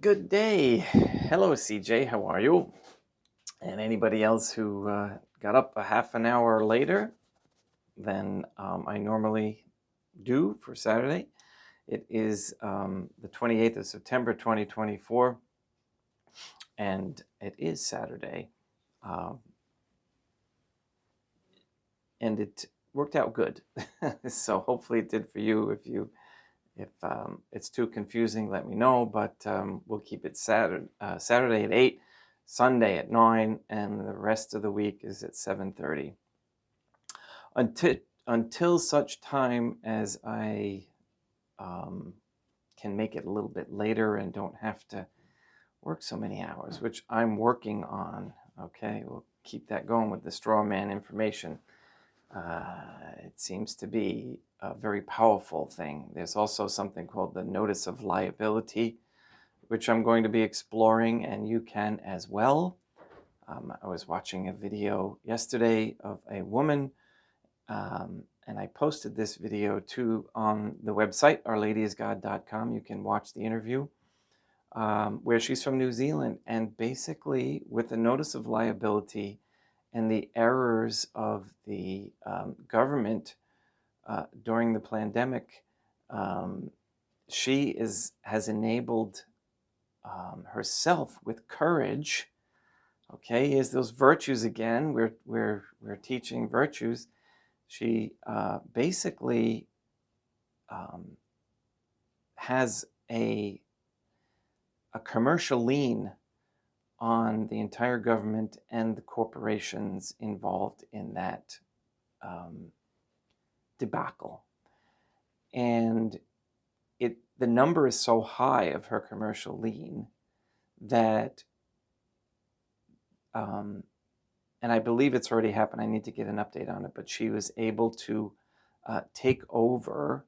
Good day. Hello, CJ. How are you? And anybody else who got up a half an hour later than I normally do for Saturday. It is the 28th of September, 2024, and it is Saturday. And it worked out good. So hopefully it did for you. If it's too confusing, let me know, but we'll keep it Saturday at 8, Sunday at 9, and the rest of the week is at 7:30. Until such time as I can make it a little bit later and don't have to work so many hours, which I'm working on. Okay, we'll keep that going with the straw man information. It seems to be a very powerful thing. There's also something called the notice of liability, which I'm going to be exploring, and you can as well. I was watching a video yesterday of a woman, and I posted this video too on the website, ourladyisgod.com. You can watch the interview, where she's from New Zealand, and basically with the notice of liability and the errors of the government during the pandemic, she has enabled herself with courage. Okay, here's those virtues again. We're teaching virtues. She basically has a commercial lien on the entire government and the corporations involved in that debacle. And the number is so high of her commercial lien that, and I believe it's already happened, I need to get an update on it, but she was able to take over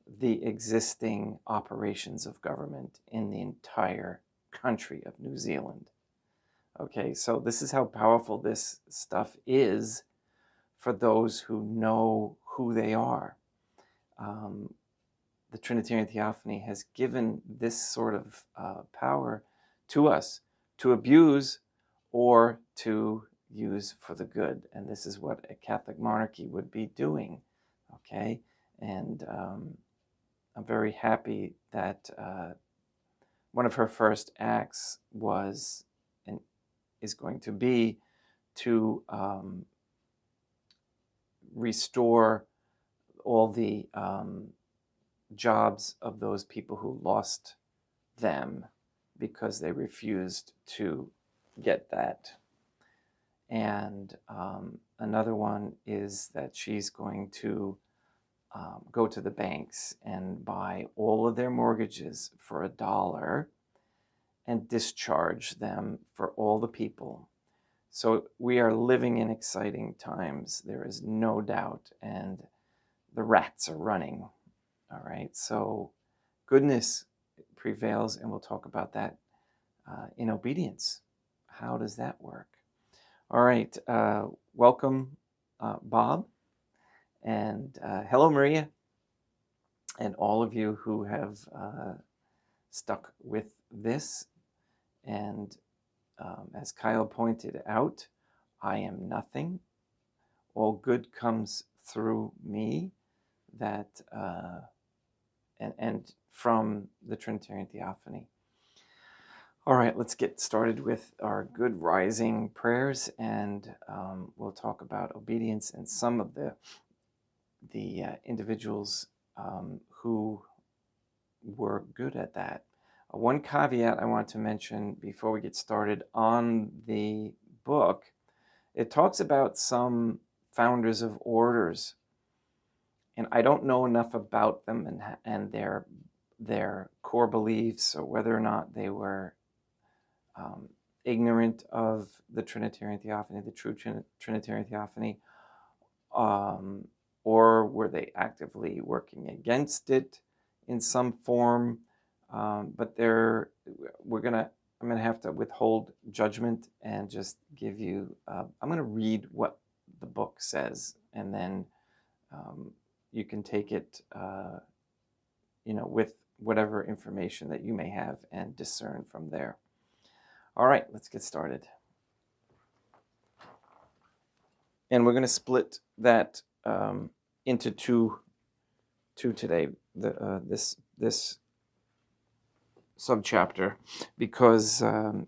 the existing operations of government in the entire country of New Zealand. Okay, so this is how powerful this stuff is for those who know who they are. The Trinitarian Theophany has given this sort of power to us to abuse or to use for the good. And this is what a Catholic monarchy would be doing. Okay, and I'm very happy that one of her first acts was and is going to be to restore all the jobs of those people who lost them because they refused to get that. And another one is that she's going to go to the banks and buy all of their mortgages for $1 and discharge them for all the people. So we are living in exciting times. There is no doubt. And the rats are running. All right. So goodness prevails, and we'll talk about that in obedience. How does that work? All right. Welcome, Bob. And hello, Maria. And all of you who have stuck with this. And as Kyle pointed out, I am nothing. All good comes through me. That and from the Trinitarian Theophany. All right, let's get started with our good rising prayers, and we'll talk about obedience and some of the individuals who were good at that. One caveat I want to mention before we get started on the book, it talks about some founders of orders, and I don't know enough about them and their core beliefs, or whether or not they were ignorant of the Trinitarian Theophany, the true Trinitarian Theophany, or were they actively working against it in some form. But I'm gonna have to withhold judgment and just give you. I'm gonna read what the book says, and then you can take it, with whatever information that you may have and discern from there. All right, let's get started. And we're going to split that into two today. This subchapter, because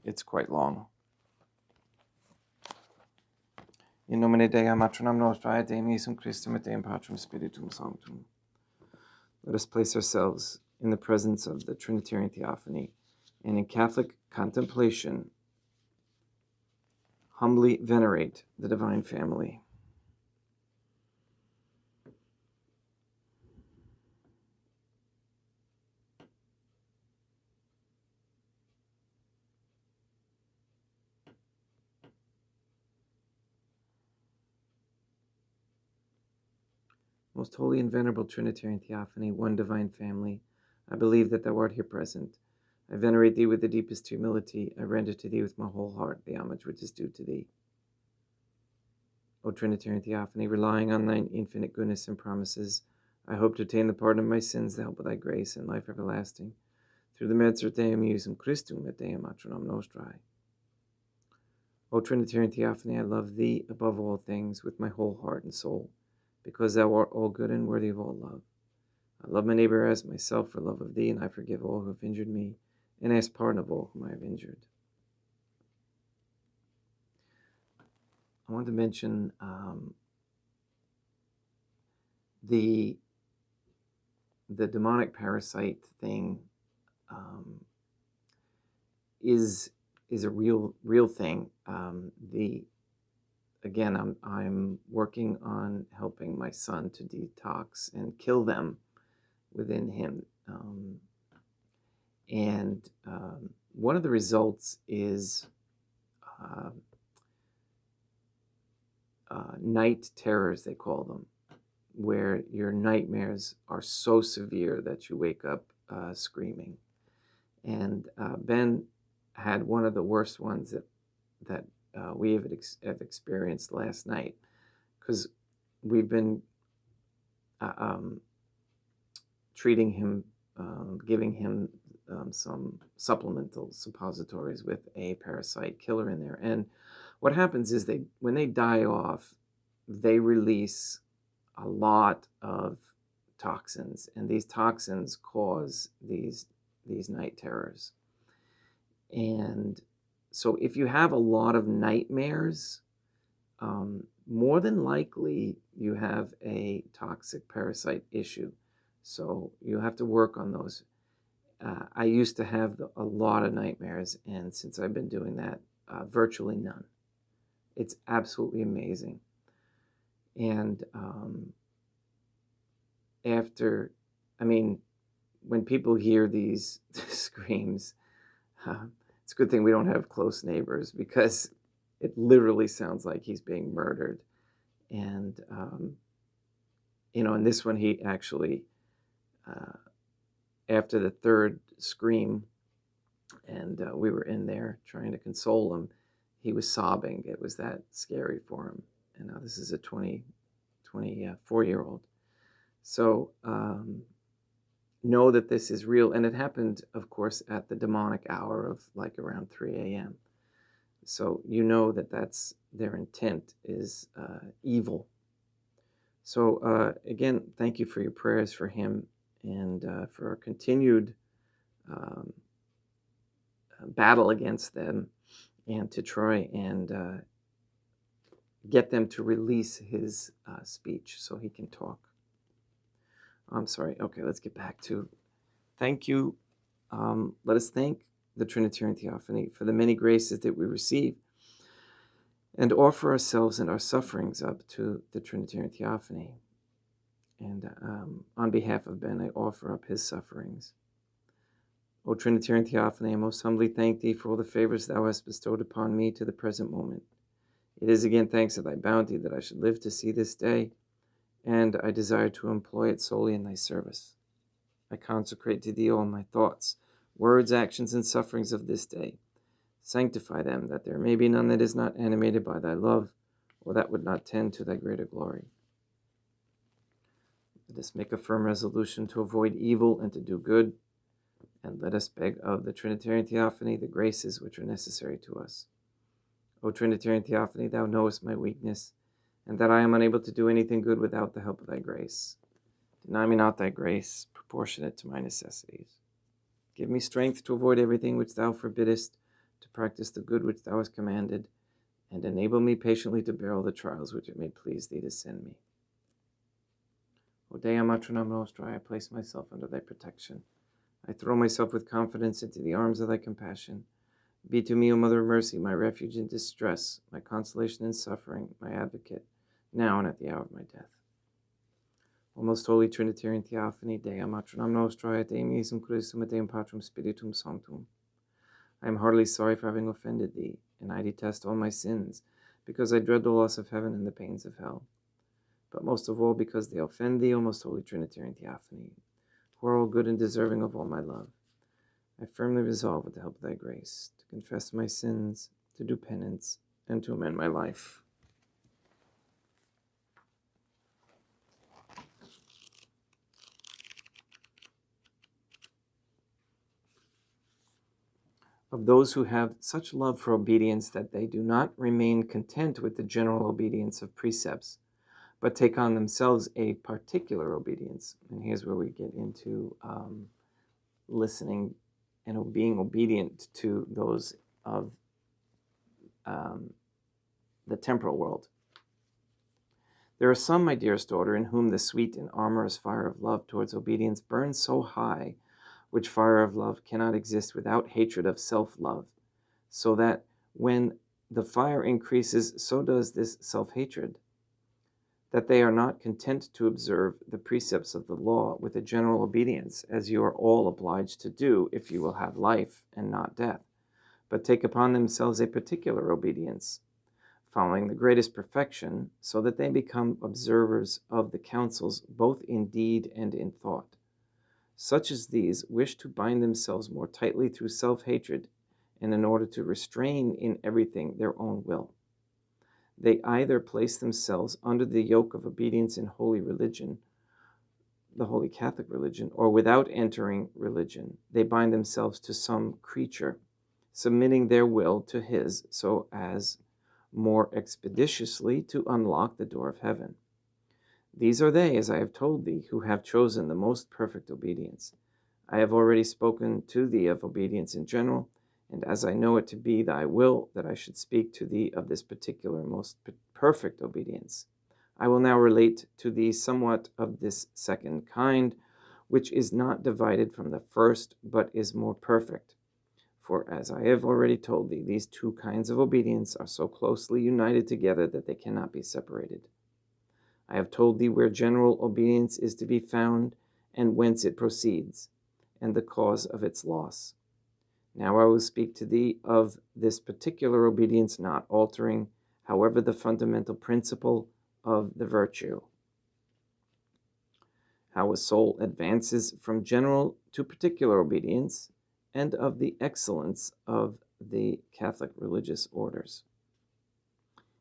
it's quite long. In nomine Dei, matronam nostrae, Deum Iesum Christum et Deum Patrum Spiritum Sanctum. Let us place ourselves in the presence of the Trinitarian Theophany and in Catholic contemplation humbly venerate the Divine Family. Most holy and venerable Trinitarian Theophany, one divine family, I believe that thou art here present. I venerate thee with the deepest humility. I render to thee with my whole heart the homage which is due to thee. O Trinitarian Theophany, relying on thine infinite goodness and promises, I hope to obtain the pardon of my sins, the help of thy grace, and life everlasting, through the merits of Deum Iesum Christum et Deum Matronam Nostrae. O Trinitarian Theophany, I love thee above all things with my whole heart and soul, because thou art all good and worthy of all love. I love my neighbor as myself for love of thee, and I forgive all who have injured me, and ask pardon of all whom I have injured. I want to mention the demonic parasite thing is a real thing. Again, I'm working on helping my son to detox and kill them within him. One of the results is night terrors, they call them, where your nightmares are so severe that you wake up screaming. And Ben had one of the worst ones that we have experienced last night, because we've been treating him, giving him some supplemental suppositories with a parasite killer in there. And what happens is when they die off, they release a lot of toxins, and these toxins cause these night terrors. And so if you have a lot of nightmares, more than likely you have a toxic parasite issue. So you have to work on those. I used to have a lot of nightmares, and since I've been doing that, virtually none. It's absolutely amazing. And when people hear these screams, it's a good thing we don't have close neighbors, because it literally sounds like he's being murdered. And, in this one, he actually, after the third scream, and we were in there trying to console him, he was sobbing. It was that scary for him. And now this is a 24-year-old. So know that this is real. And it happened, of course, at the demonic hour of like around 3 a.m. So you know that that's their intent is evil. So again, thank you for your prayers for him, and for our continued battle against them, and to try and get them to release his speech so he can talk. I'm sorry. Okay, let's get back to thank you. Let us thank the Trinitarian Theophany for the many graces that we receive, and offer ourselves and our sufferings up to the Trinitarian Theophany. And on behalf of Ben, I offer up his sufferings. O Trinitarian Theophany, I most humbly thank thee for all the favors thou hast bestowed upon me to the present moment. It is again thanks to thy bounty that I should live to see this day, and I desire to employ it solely in thy service. I consecrate to thee all my thoughts, words, actions, and sufferings of this day. Sanctify them, that there may be none that is not animated by thy love, or that would not tend to thy greater glory. Let us make a firm resolution to avoid evil and to do good, and let us beg of the Trinitarian Theophany the graces which are necessary to us. O Trinitarian Theophany, thou knowest my weakness, and that I am unable to do anything good without the help of thy grace. Deny me not thy grace, proportionate to my necessities. Give me strength to avoid everything which thou forbiddest, to practice the good which thou hast commanded, and enable me patiently to bear all the trials which it may please thee to send me. O Dea Matronam Nostra, I place myself under thy protection. I throw myself with confidence into the arms of thy compassion. Be to me, O Mother of Mercy, my refuge in distress, my consolation in suffering, my advocate, now and at the hour of my death. O most holy Trinitarian Theophany, Dea Matronam Nostra, et Deum Iesum Christum, et Deum Patrum Spiritum Sanctum. I am heartily sorry for having offended thee, and I detest all my sins, because I dread the loss of heaven and the pains of hell. But most of all because they offend thee, O most holy Trinitarian Theophany, who are all good and deserving of all my love. I firmly resolve, with the help of thy grace, to confess my sins, to do penance, and to amend my life. Of those who have such love for obedience that they do not remain content with the general obedience of precepts, but take on themselves a particular obedience. And here's where we get into listening and being obedient to those of the temporal world. There are some, my dearest daughter, in whom the sweet and amorous fire of love towards obedience burns so high, which fire of love cannot exist without hatred of self-love, so that when the fire increases, so does this self-hatred, that they are not content to observe the precepts of the law with a general obedience, as you are all obliged to do if you will have life and not death, but take upon themselves a particular obedience, following the greatest perfection, so that they become observers of the counsels both in deed and in thought. Such as these wish to bind themselves more tightly through self-hatred, and in order to restrain in everything their own will. They either place themselves under the yoke of obedience in holy religion, the Holy Catholic religion, or without entering religion, they bind themselves to some creature, submitting their will to his, so as more expeditiously to unlock the door of heaven. These are they, as I have told thee, who have chosen the most perfect obedience. I have already spoken to thee of obedience in general, and as I know it to be thy will that I should speak to thee of this particular most perfect obedience, I will now relate to thee somewhat of this second kind, which is not divided from the first, but is more perfect. For as I have already told thee, these two kinds of obedience are so closely united together that they cannot be separated. I have told thee where general obedience is to be found, and whence it proceeds, and the cause of its loss. Now I will speak to thee of this particular obedience, not altering, however, the fundamental principle of the virtue. How a soul advances from general to particular obedience, and of the excellence of the Catholic religious orders.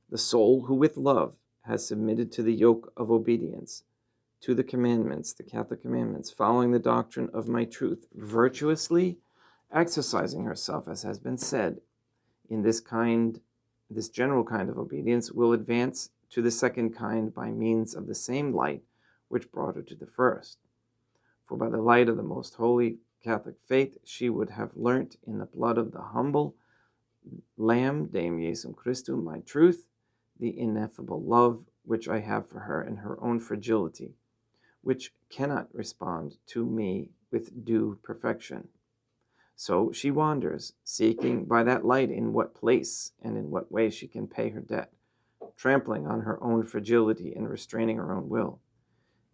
The soul who with love has submitted to the yoke of obedience, to the commandments, the Catholic commandments, following the doctrine of my truth, virtuously exercising herself, as has been said, in this general kind of obedience, will advance to the second kind by means of the same light which brought her to the first. For by the light of the most holy Catholic faith, she would have learnt in the blood of the humble Lamb, Deum Iesum Christum, my truth, the ineffable love which I have for her in her own fragility, which cannot respond to me with due perfection. So she wanders, seeking by that light in what place and in what way she can pay her debt, trampling on her own fragility and restraining her own will.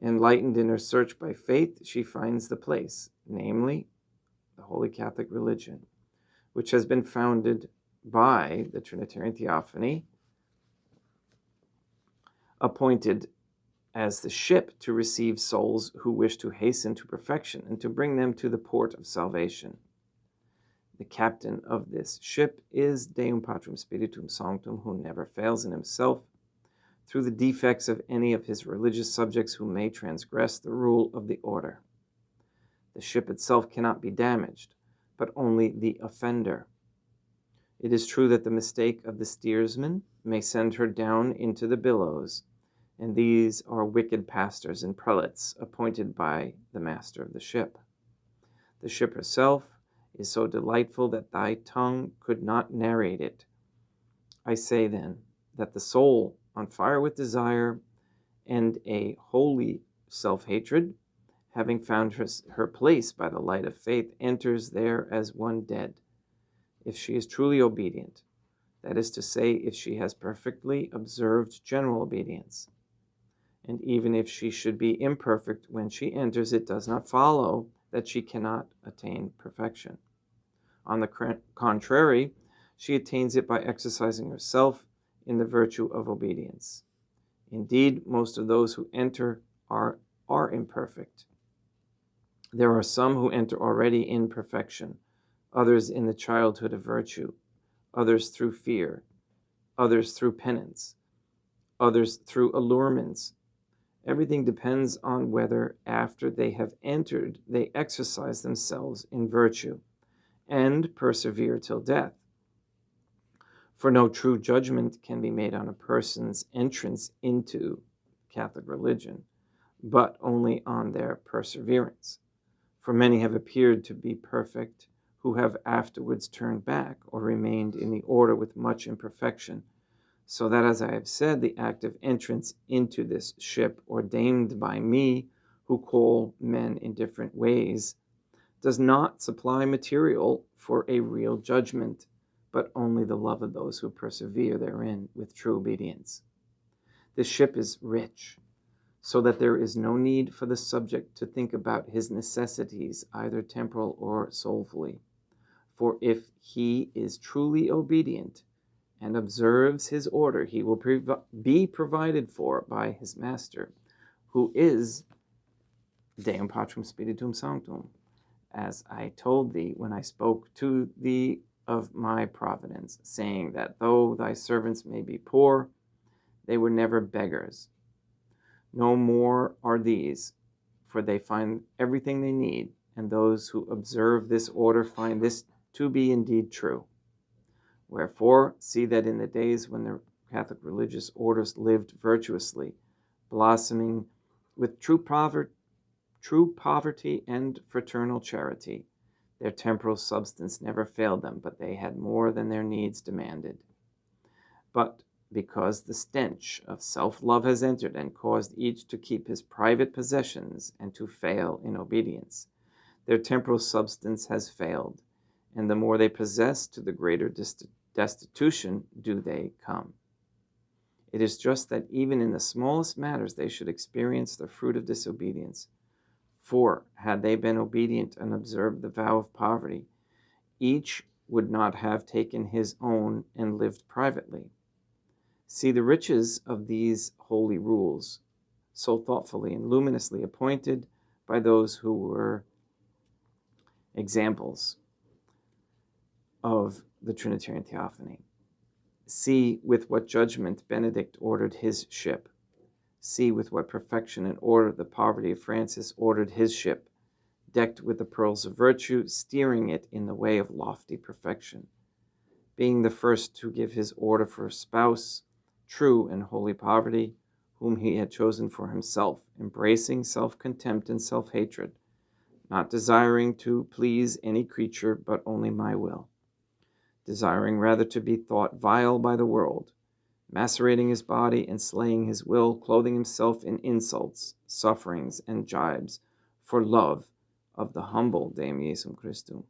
Enlightened in her search by faith, she finds the place, namely, the Holy Catholic religion, which has been founded by the Trinitarian Theophany, appointed as the ship to receive souls who wish to hasten to perfection and to bring them to the port of salvation. The captain of this ship is Deum Patrum Spiritum Sanctum, who never fails in himself, through the defects of any of his religious subjects who may transgress the rule of the order. The ship itself cannot be damaged, but only the offender. It is true that the mistake of the steersman may send her down into the billows, and these are wicked pastors and prelates appointed by the master of the ship. The ship herself is so delightful that thy tongue could not narrate it. I say then that the soul, on fire with desire and a holy self-hatred, having found her place by the light of faith, enters there as one dead. If she is truly obedient, that is to say, if she has perfectly observed general obedience, and even if she should be imperfect when she enters, it does not follow that she cannot attain perfection. On the contrary, she attains it by exercising herself in the virtue of obedience. Indeed, most of those who enter are imperfect. There are some who enter already in perfection, others in the childhood of virtue, others through fear, others through penance, others through allurements. Everything depends on whether, after they have entered, they exercise themselves in virtue and persevere till death. For no true judgment can be made on a person's entrance into Catholic religion, but only on their perseverance. For many have appeared to be perfect, who have afterwards turned back or remained in the order with much imperfection, so that, as I have said, the active entrance into this ship ordained by me, who call men in different ways, does not supply material for a real judgment, but only the love of those who persevere therein with true obedience. This ship is rich, so that there is no need for the subject to think about his necessities, either temporal or soulfully. For if he is truly obedient and observes his order, he will be provided for by his master, who is Deum Patrum Spiritum Sanctum, as I told thee when I spoke to thee of my providence, saying that though thy servants may be poor, they were never beggars. No more are these, for they find everything they need, and those who observe this order find this to be indeed true. Wherefore, see that in the days when the Catholic religious orders lived virtuously, blossoming with true poverty and fraternal charity, their temporal substance never failed them, but they had more than their needs demanded. But because the stench of self-love has entered and caused each to keep his private possessions and to fail in obedience, their temporal substance has failed, and the more they possess, to the greater destitution do they come. It is just that even in the smallest matters they should experience the fruit of disobedience. For had they been obedient and observed the vow of poverty, each would not have taken his own and lived privately. See the riches of these holy rules, so thoughtfully and luminously appointed by those who were examples of the Trinitarian Theophany. See with what judgment Benedict ordered his ship. See with what perfection and order the poverty of Francis ordered his ship, decked with the pearls of virtue, steering it in the way of lofty perfection. Being the first to give his order for a spouse, true and holy poverty, whom he had chosen for himself, embracing self-contempt and self-hatred, not desiring to please any creature, but only my will, desiring rather to be thought vile by the world, macerating his body and slaying his will, clothing himself in insults, sufferings, and gibes, for love of the humble Deum Iesum Christum,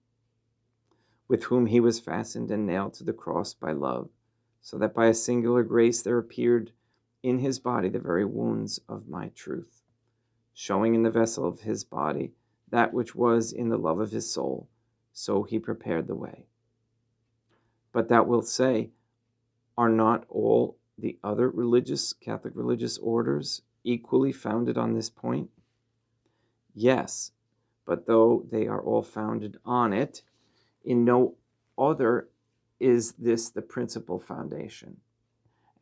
with whom he was fastened and nailed to the cross by love, so that by a singular grace there appeared in his body the very wounds of my truth, showing in the vessel of his body that which was in the love of his soul, so he prepared the way. But thou wilt say, are not all the other Catholic religious orders equally founded on this point? Yes, but though they are all founded on it, in no other is this the principal foundation.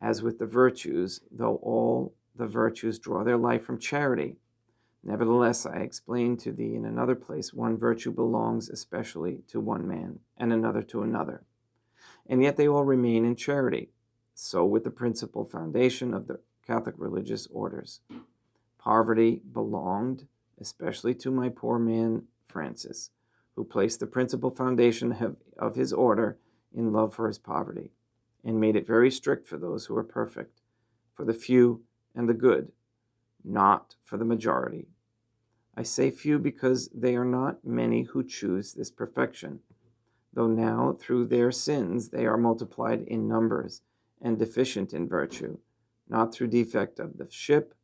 As with the virtues, though all the virtues draw their life from charity, Nevertheless, I explain to thee in another place, one virtue belongs especially to one man, and another to another, and yet they all remain in charity. So with the principal foundation of the Catholic religious orders. Poverty belonged especially to my poor man Francis, who placed the principal foundation of his order in love for his poverty, and made it very strict for those who are perfect, for the few and the good, not for the majority. I say few because they are not many who choose this perfection, though now through their sins they are multiplied in numbers and deficient in virtue, not through defect of the ship,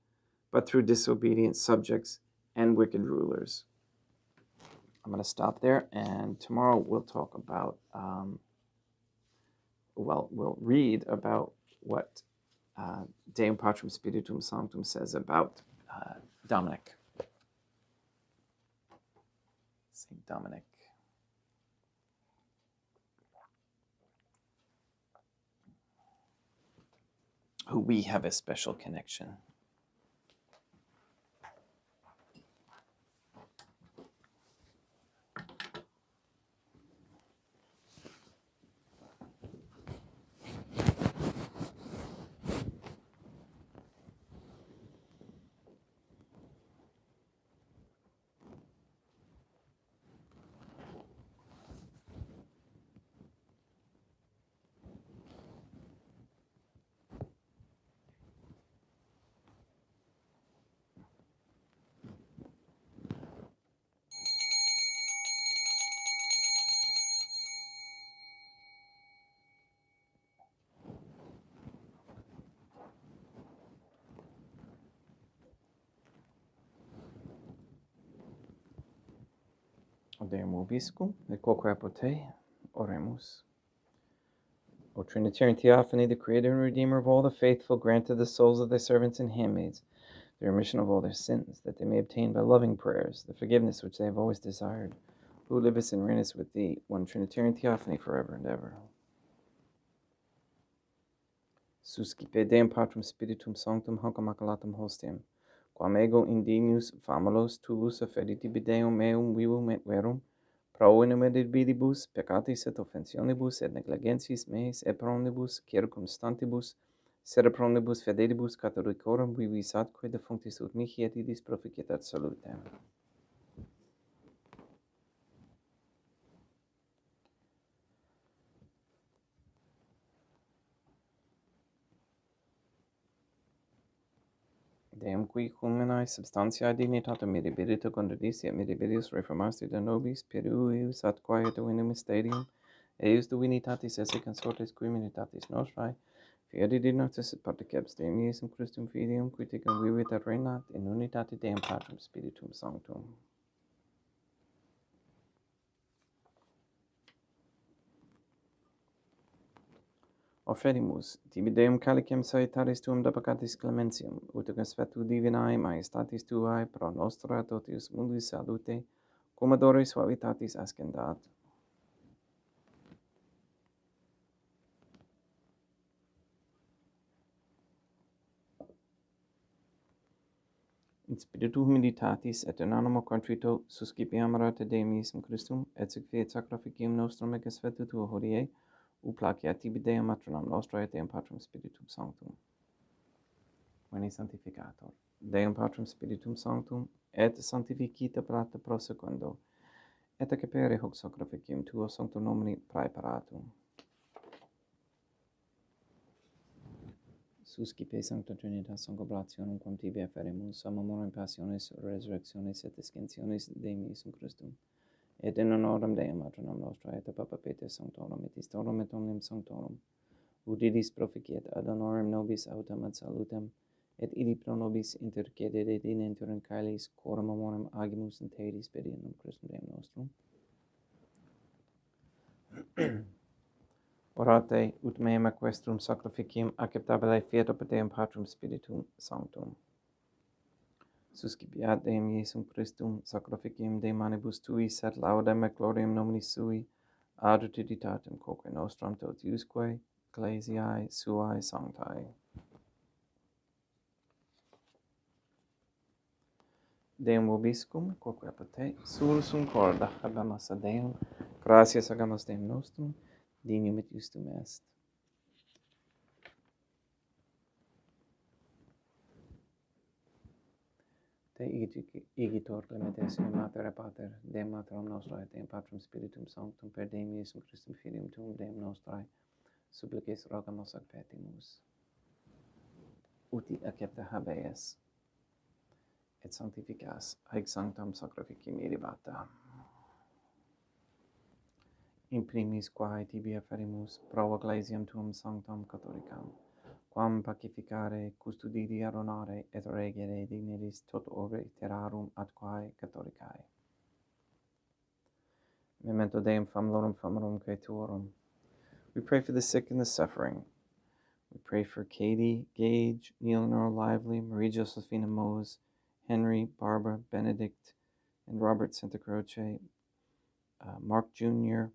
but through disobedient subjects and wicked rulers. I'm going to stop there, and tomorrow we'll talk about, we'll read about what Deum Patrum Spiritum Sanctum says about Dominic. Saint Dominic. Who we have a special connection. Deum vobiscum, et quoque apote, oremus. O Trinitarian Theophany, the Creator and Redeemer of all the faithful, grant to the souls of thy servants and handmaids the remission of all their sins, that they may obtain by loving prayers the forgiveness which they have always desired, who livest and reignest with thee, one Trinitarian Theophany, forever and ever. Suscipe Deum Patrum Spiritum Sanctum hoc immaculatum hostiam, quam ego indenius famulos tuus affediti Deum meum vivum et verum, pro inumedibidibus peccatis et offensionibus et negligentis meis et pronibus circumstantibus, sed pronibus fededibus catholicorum vivis atque defunctis ut mihi et idis proficiat salutem. Deum qui culminae substantiae dignitatem mirabilita condidis et mirabilis reformasti de nobis, peruius atque et divino mysterium, eius divinitatis esse consortes qui militatis nostrae, fiat dignatus et particebs Deum Iesum Christum Filium, qui tecum vivit et regnat in unitate Deum Patrum Spiritum Sanctum. Offerimus, tibi Deum calicem salutaris tuum da peccatis clementium, ut conspectu divinae majestatis tuae pro nostra totius mundus salute, cum adore suavitatis ascendat. In spiritu humilitatis et in animo contrito suscipiam rate Deum Iesum Christum, et sic fiat sacrificium nostrum et conspectu tuo hodie, ut placiat tibi Deum matronam nostra et Deum Patrum Spiritum Sanctum. Veni sanctificator. Deum Patrum Spiritum Sanctum, et sanctificita plata pro secundo, et accepere hoc sacrificium tuo sanctum nomini praeparatum. Suscipe Sancta Trinitas Sancoblationum quam tibi afferimus, amorem passiones, resurrectiones et ascensiones Deum Iesum Christum, et in honorem Deum matronam nostra et Papa Peter Sanctorum et Istorum et omnium Sanctorum, ut idis proficiat ad honorem nobis autem ad salutem, et idi pro nobis intercedit et in interim caelis coram amorem agimus in te dispediendum Christum Deum nostrum. Orate ut meam equestrum sacrificium acceptabile fiat op Deum Patrum Spiritum Sanctum. Suscipiat Deum Iesum Christum sacrificium de manibus tuis et laudem et gloriam nomini sui ad utilitatem quoque nostram totiusque ecclesiae suae sanctae. Deum vobiscum, quoque apud te, sursum corda habemus ad Deum, gratias hagamus Deum nostrum, dignum et justum est. Te igitur clementes in mater pater, Deum materum nostrae, Deum patrum spiritum sanctum, per Deum Iesum Christum filium tuum, Deum nostrae, supplices rogamus ad petimus. Uti accepta habeas, et sanctificas, haec sanctam sacrificium miribata. In primis quae tibi afferimus pro ecclesiam tuum sanctam catholicam, quam pacificare, custodire, honore, et regere digneris tot orbe terrarum ad quae catholicae. Memento Deum familiarum creatuorum. We pray for the sick and the suffering. We pray for Katie, Gage, Eleanor Lively, Marie Josephina Mose, Henry, Barbara, Benedict, and Robert Santa Croce, Mark Jr.,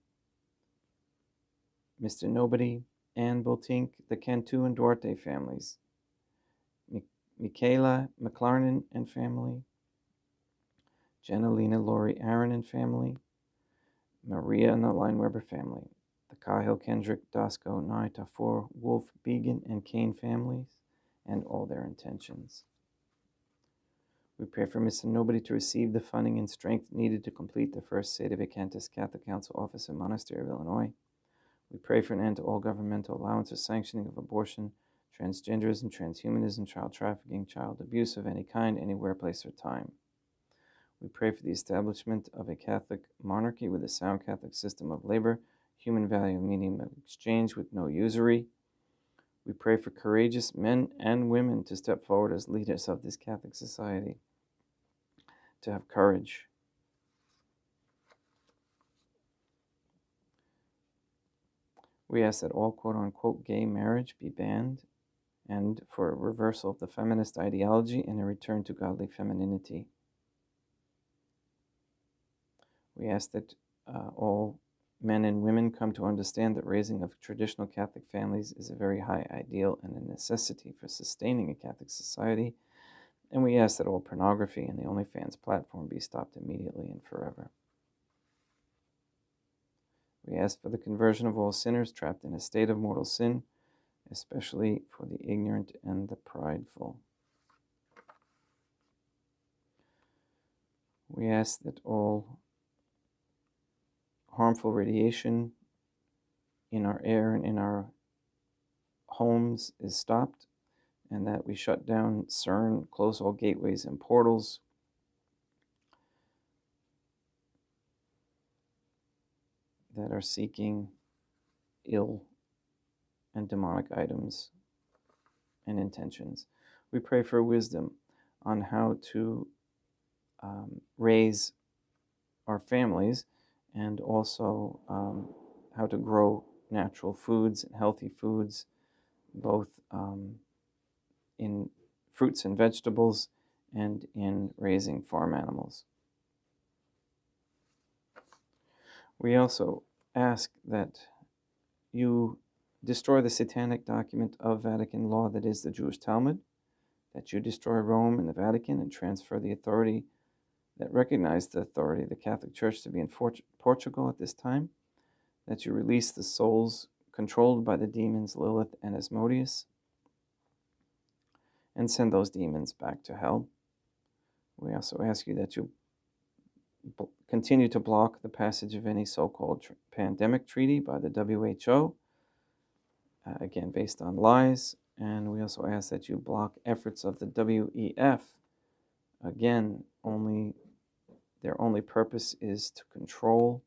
Mr. Nobody, Anne Boltink, the Cantu and Duarte families, Michaela McLarnon and family, Janelina Laurie Aaron and family, Maria and the Lineweber family, the Cahill Kendrick Dasco Nye Tafor Wolf Began and Kane families, and all their intentions. We pray for Mr. Nobody to receive the funding and strength needed to complete the first Sede Vacantis Catholic Council office in Monastery of Illinois. We pray for an end to all governmental allowance or sanctioning of abortion, transgenderism, transhumanism, child trafficking, child abuse of any kind, anywhere, place, or time. We pray for the establishment of a Catholic monarchy with a sound Catholic system of labor, human value, medium of exchange with no usury. We pray for courageous men and women to step forward as leaders of this Catholic society, to have courage. We ask that all quote-unquote gay marriage be banned, and for a reversal of the feminist ideology and a return to godly femininity. We ask that all men and women come to understand that raising of traditional Catholic families is a very high ideal and a necessity for sustaining a Catholic society, and we ask that all pornography and the OnlyFans platform be stopped immediately and forever. We ask for the conversion of all sinners trapped in a state of mortal sin, especially for the ignorant and the prideful. We ask that all harmful radiation in our air and in our homes is stopped, and that we shut down CERN, close all gateways and portals, that are seeking ill and demonic items and intentions. We pray for wisdom on how to raise our families, and also how to grow natural foods and healthy foods, both in fruits and vegetables and in raising farm animals. We also ask that you destroy the satanic document of Vatican law that is the Jewish Talmud, that you destroy Rome and the Vatican and transfer the authority that recognized the authority of the Catholic Church to be in Portugal at this time, that you release the souls controlled by the demons Lilith and Asmodeus, and send those demons back to hell. We also ask you that you continue to block the passage of any so-called pandemic treaty by the WHO, again based on lies, and we also ask that you block efforts of the WEF, again their only purpose is to control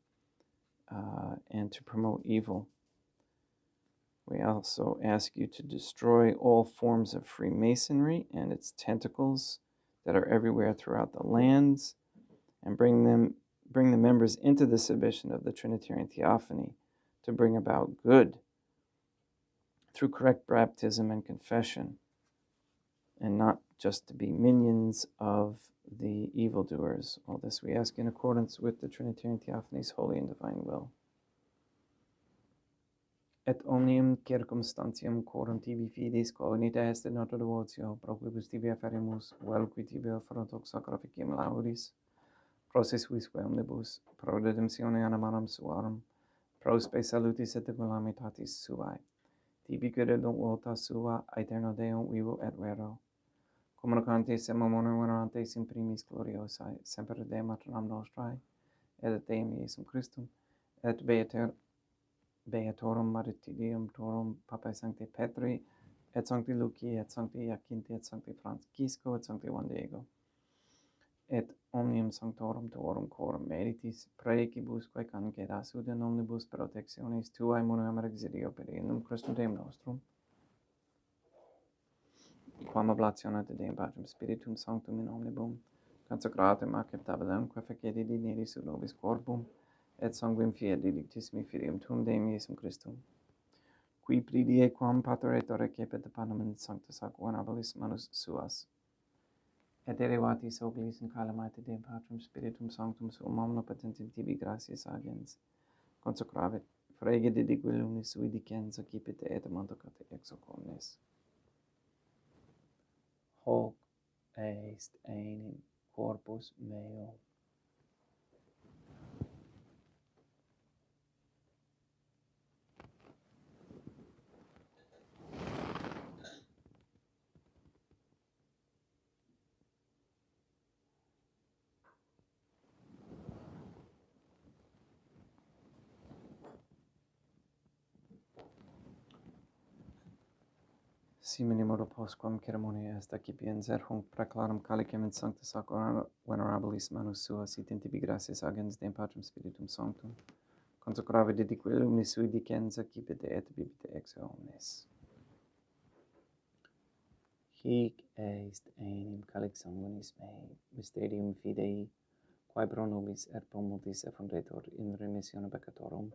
and to promote evil. We also ask you to destroy all forms of Freemasonry and its tentacles that are everywhere throughout the lands, and bring the members into the submission of the Trinitarian Theophany to bring about good through correct baptism and confession, and not just to be minions of the evildoers. All this we ask in accordance with the Trinitarian Theophany's holy and divine will. et omnium circumstantiam quorum tibi fidis cognita est in nostra devotio, pro quibus tibi afferimus, vel qui tibi offeruntur sacrificium laudis, prosis visque omnibus, pro redemptione animarum suarum, pro spe salutis et calamitatis suae, tibi credunt volta sua, aeterno Deum vivo et vero, communicantes et venerantes in primis gloriosae, semper Deum maternam nostrae, et Deum Iesum Christum, et Beatorum martyrium tuorum Papae Sancti Petri, et Sancti Luci, et Sancti Jacinti, et Sancti Francisco, et Sancti Juan Diego, et omnium sanctorum tuorum quorum meritis, praecibusque cancedas ut in omnibus protectionis tuae monuam exidio per innum Christum Deum nostrum, quam oblatione de Deum Patrum Spiritum Sanctum in omnibum, consecratum acceptabilem, quae fecedi dineris ut nobis corpum, et sanguinem fiat didictissimi filium tuum Deum Iesum Christum, qui pridie quam pater et recepit panem sanctus ac venerabilis manus suas, et elevatis oculis in calamite Deum Patrum Spiritum Sanctum suum omnipotentem tibi gratias agens, consecravit, frege didique lunis sui dicens accipit et mandocate ex hoc omnes. Hoc est enim corpus meo. Simini modo postquam ceremonia est accipiens et hunc praeclaram calicem in sanctus ac venerabilis manus suas sit in tibi gratias agens Deum Patrum Spiritum Sanctum, consecravit didique lumis sui dicens accipit et bibite ex omnes. Hic est enim calix sanguinis mei, mysterium fidei, quae pro nobis et pro multis effundetur in remissione peccatorum,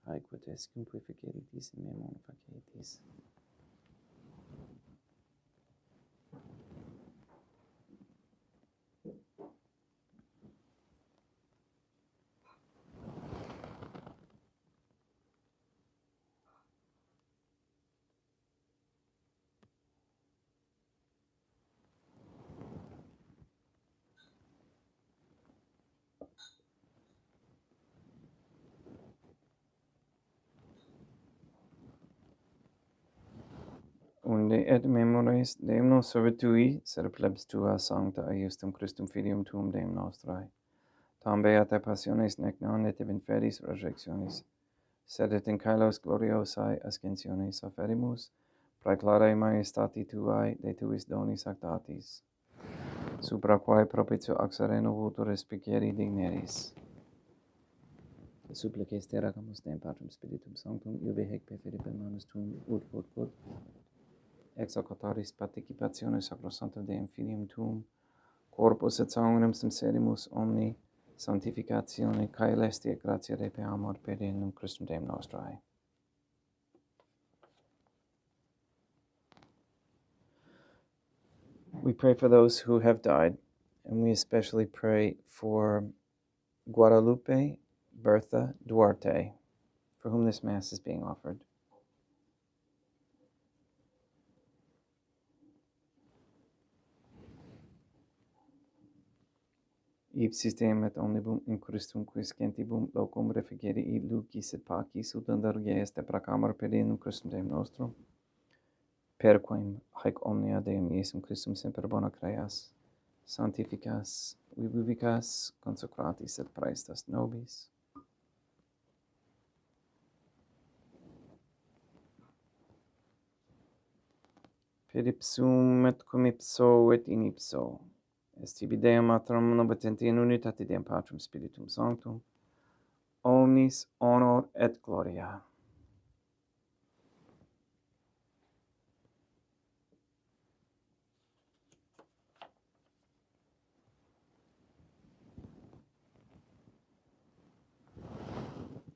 haequid est cum purificeritis in memon facetis. Unde et memores Deum nos servitui, ser plebs tua sancta eiustum Christum filium tuum Deum nostrae, tam beata passiones nec non et in fedis resurrectionis, sed et in caelos gloriosae ascensiones afferimus, praeclare maiestati tuae de tuis donis actatis, supra quae propitio ac sereno vultur respicieri digneris. Supplices te ragamus Deum Patrum Spiritum Sanctum, iube hec per fide per manus tuum ut ex hoc autaris participationis sacrosanctum Deum Filium tuum, corpus et sanguinem sincerimus omni sanctificatione caelesti et gratia Dei per amor per innum Christum Deum nostrae. We pray for those who have died, and we especially pray for Guadalupe Bertha Duarte, for whom this Mass is being offered. Ipsis Deum et omnibum in Christum quis gentibum locum refugieri lucis et pacis ut underge est pracamur per innum Christum Deum nostrum, per quem haec omnia Deum Iesum Christum semper bona creas, sanctificas, vivicas, consecratis et praestas nobis. Per ipsum et cum ipso et in ipso, est tibi Deum Matrum omnipotenti in unitate Deum Patrum Spiritum Sanctum, omnis honor et gloria.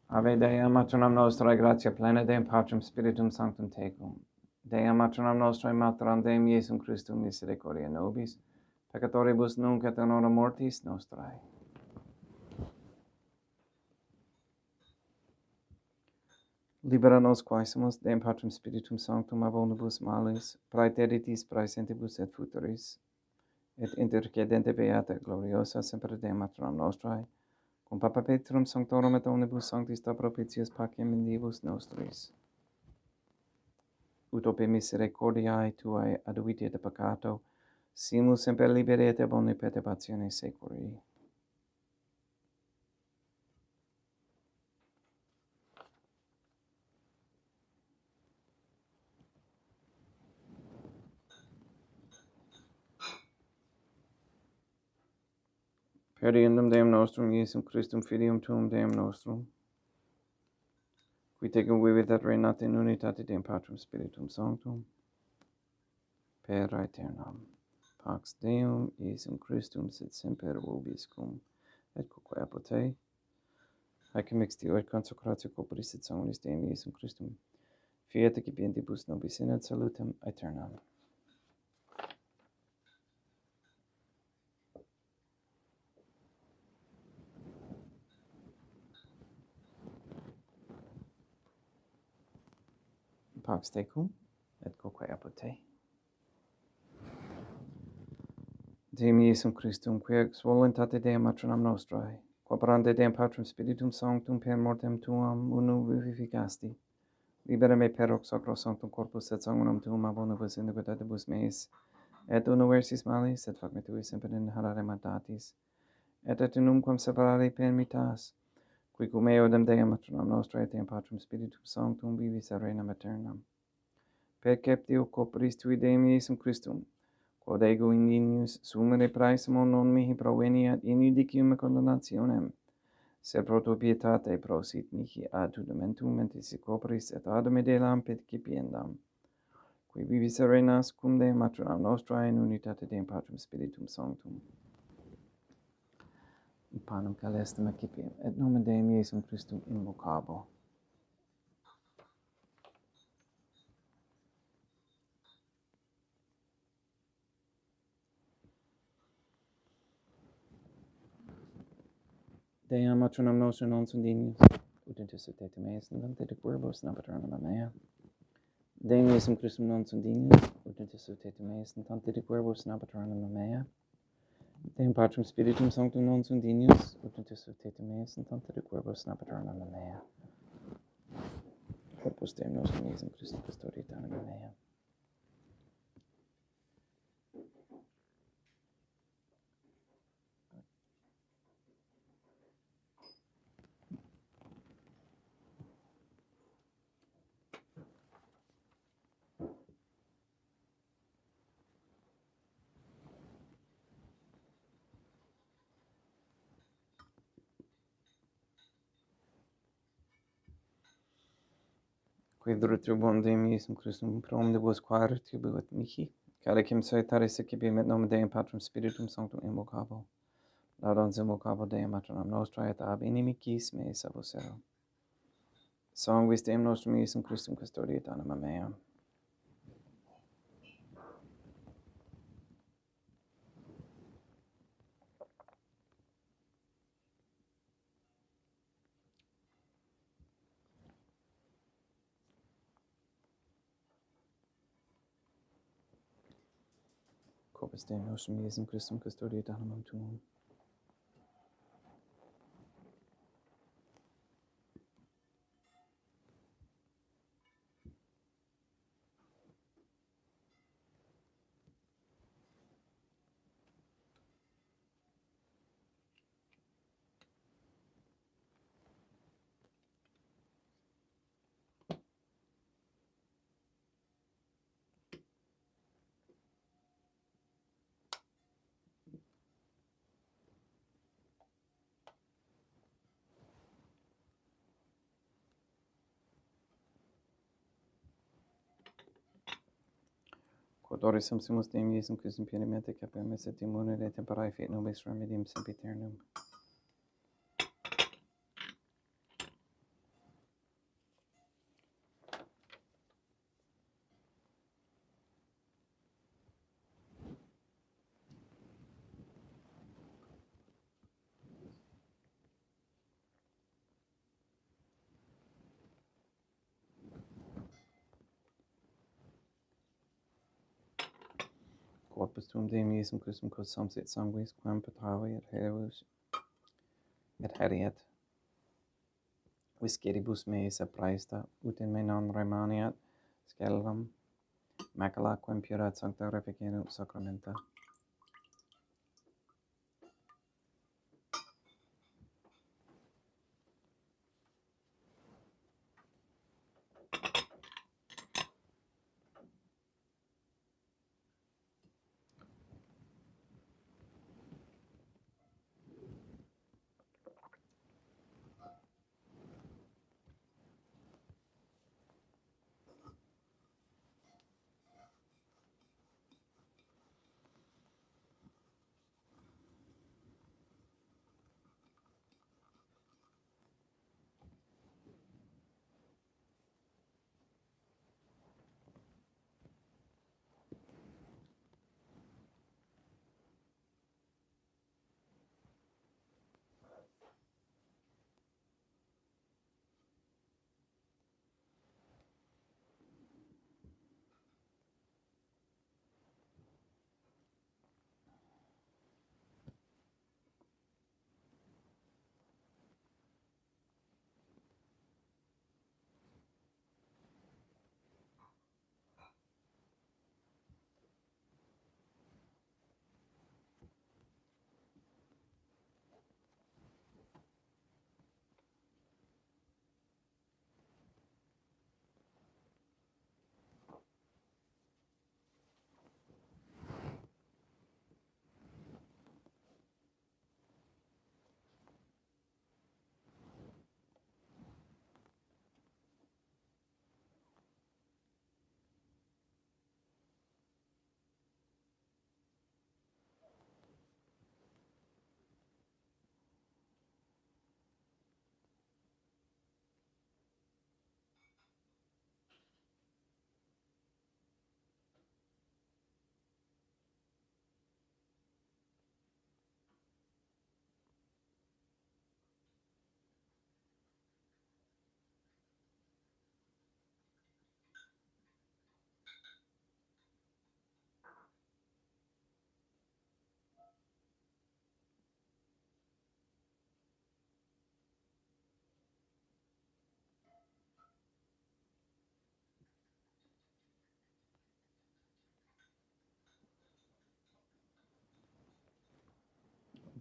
Ave Deum maternam nostrae, gratia plena Deum Patrum Spiritum Sanctum tecum. Deum maternam nostrae, materam Deum Iesum Christum misericordia nobis, peccatoribus nunc et in hora mortis nostrae. Libera nos quaesimus, Deum Patrum Spiritum Sanctum, abonibus malis, praeteritis praesentibus et futuris, et intercedente beata gloriosa semper Deum Matronam nostrae, cum Papa Petrum Sanctorum et omnibus sanctis da propitius pacem in divus nostris. Ut ope misericordiae Tuae aduiti et peccato, simus semper liberi et ab omni perturbatione securi. Per diem Deum nostrum, Iesum Christum, Filium Tuum, Deum nostrum, qui tecum vivit et reinat in unitate Deum Patrum Spiritum Sanctum, per aeternam. Pax Deum, Iesum Christum, sit semper vobiscum, et quoque apud te, haec mixtio et consecratio corporis et sanguinis Deum Iesum Christum, fiat excipientibus nobis in et salutem aeternam. Pax tecum, et quoque apud te. Deum Iesum Christum, qui ex voluntate Deum Matronam nostrae, quoperante Deum Patrum Spiritum Sanctum per mortem Tuam unu vivificasti, libera me per hoc sacro sanctum corpus et sanguinum Tuum ab omnibus iniquitatibus meis, et universis malis, et fac me Tui semper in harare matatis, et numquam separare permittas, qui cum eodem Deum Matronam nostrae et Deum Patrum Spiritum Sanctum vivis et regnam aeternam. Perceptio corporis Tui Deum Iesum Christum, quod ego indinius sumere praesimo non mihi proveniat in judicium condemnationem, sed pro tua pietate prosit mihi ad tudamentum mentis corporis et ad medelam percipiendam, qui vivis et reinas cum Deum Matronam nostrae in unitate Deum Patrum Spiritum Sanctum. Panem calestum accipiem, et nomen Deum Iesum Christum invocabo. Deum Matronam nostrum non sunt dignius, ut intercedete meis in dante de queribus napaternam mea. Deum Iesum Christum non sunt dignius, ut intercedete meis in dante de queribus napaternam mea. Deum Patrum Spiritum Sanctum non sunt dignius, ut intercedete meis in dante de queribus napaternam mea. Corpus Deum nostrum Iesum Christum custodiet anima mea. Quid retribuum Deum Iesum Christum pro omnibus quae retribuit mihi, calicem saetaris excipiem et nomen Deum Patrum Spiritum Sanctum invocabo. Laudans invocabo Deum Matronam nostrae et ab inimicis meis avocero. Sanguis Deum nostrum Iesum Christum custodiet anima mea. Corpus Deum nostrum Iesum Christum custodiet animam tuum. Quod ore sumpsimus Deum Iesum Christum pienamente capemus et immunere temperae fiat nobis remedium sempiternum. corpus tuum Deum Iesum Christum quod samsit sanguis quam petravi et helevus et heriet visceribus meis apraesta ut in me non remaniat scelvam macula quem purat sancta reficenum sacramenta.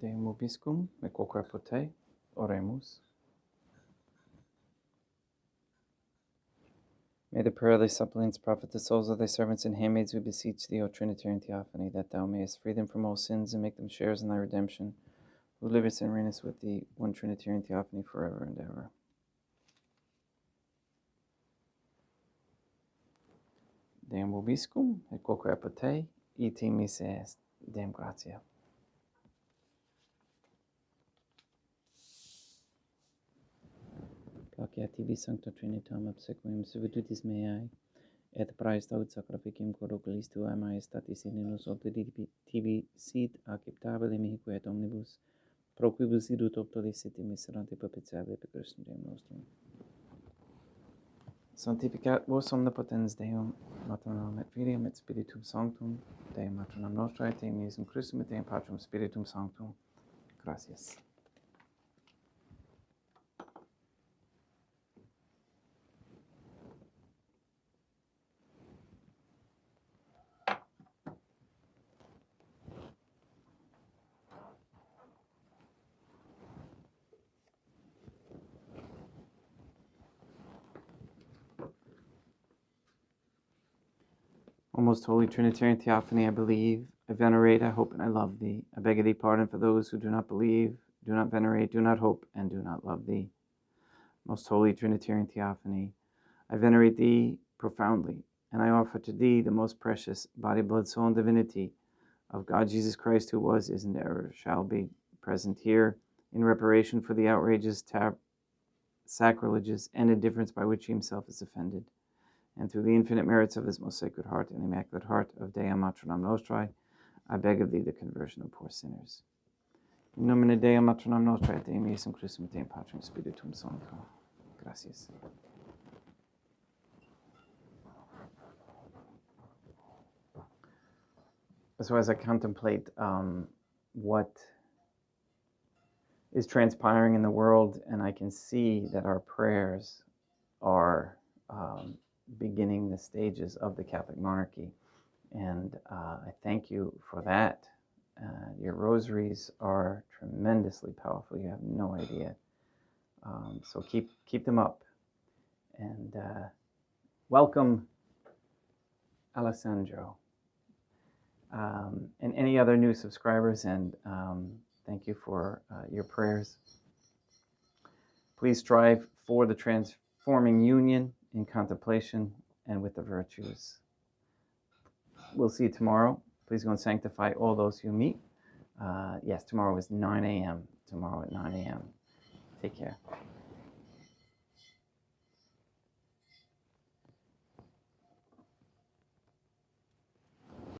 Deum vobiscum, et quoque pote, oremus. May the prayer of thy suppliants profit the souls of thy servants and handmaids, we beseech thee, O Trinitarian Theophany, that thou mayest free them from all sins and make them sharers in thy redemption, who livest and reignest with thee, one Trinitarian Theophany, forever and ever. Deum vobiscum, et quoque pote, ite mise est. Deum gratia. Placia tibi sancta Trinitam obsequium servitutis meae, et praesta ut sacrificium corruculis tuae maestatis in nos opte tibi sit acceptabile mihique et omnibus, pro quibus idut optolis et miserante propitiae per Christum Deum nostrum. Sanctificat vos omnipotens Deum, Maternam et Filium et Spiritum Sanctum, Deum Maternam Nostrae, Deum Iesum Christum et Deum Patrum Spiritum Sanctum. Gracias. O most holy Trinitarian Theophany, I believe, I venerate, I hope, and I love thee. I beg of thee pardon for those who do not believe, do not venerate, do not hope, and do not love thee. Most holy Trinitarian Theophany, I venerate thee profoundly, and I offer to thee the most precious body, blood, soul, and divinity of God Jesus Christ, who was, is, and ever shall be, present here in reparation for the outrages, sacrileges, and indifference by which he himself is offended. And through the infinite merits of his most sacred heart and immaculate heart of Deum Maternam Nostrae, I beg of thee the conversion of poor sinners. In nomine Deum Maternam Nostrae, Deum Iesum Christum, et Deum Patrum Spiritum Sanctum. Gracias. So as I contemplate what is transpiring in the world, and I can see that our prayers are beginning the stages of the Catholic monarchy. And I thank you for that. Your rosaries are tremendously powerful. You have no idea. So keep them up. And welcome, Alessandro. And any other new subscribers. And thank you for your prayers. Please strive for the transforming union in contemplation and with the virtues. We'll see you tomorrow. Please go and sanctify all those you meet. Yes, tomorrow is 9 a.m. Tomorrow at 9 a.m. Take care.